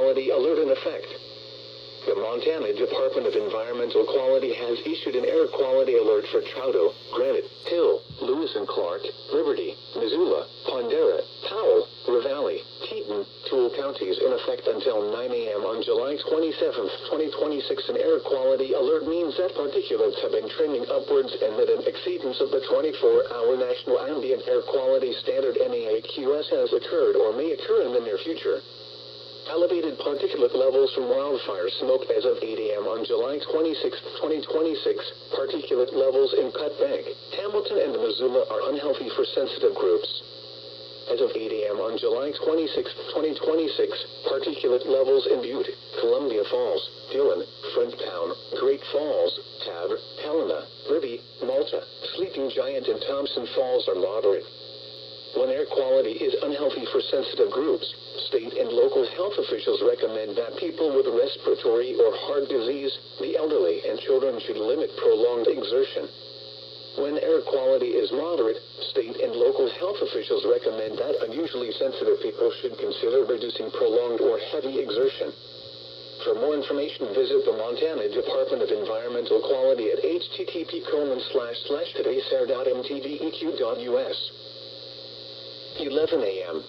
quality alert in effect. The Montana Department of Environmental Quality has issued an air quality alert for Trouto, Granite, Hill, Lewis and Clark, Liberty, Missoula, Pondera, Powell, Ravalli, Teton, Toole counties in effect until 9 a.m. on July 27, 2026. An air quality alert means that particulates have been trending upwards and that an exceedance of the 24-hour National Ambient Air Quality Standard NAAQS has occurred or may occur in the near future. Elevated particulate levels from wildfire smoke as of 8 a.m. on July 26, 2026. Particulate levels in Cut Bank, Hamilton, and Missoula are unhealthy for sensitive groups. As of 8 a.m. on July 26, 2026, particulate levels in Butte, Columbia Falls, Dillon, Fronttown, Great Falls, Tab, Helena, Libby, Malta, Sleeping Giant, and Thompson Falls are moderate. When air quality is unhealthy for sensitive groups, state and local health officials recommend that people with respiratory or heart disease, the elderly, and children should limit prolonged exertion. When air quality is moderate, state and local health officials recommend that unusually sensitive people should consider reducing prolonged or heavy exertion. For more information, visit the Montana Department of Environmental Quality at http://todaysair.mtveq.us. 11 a.m.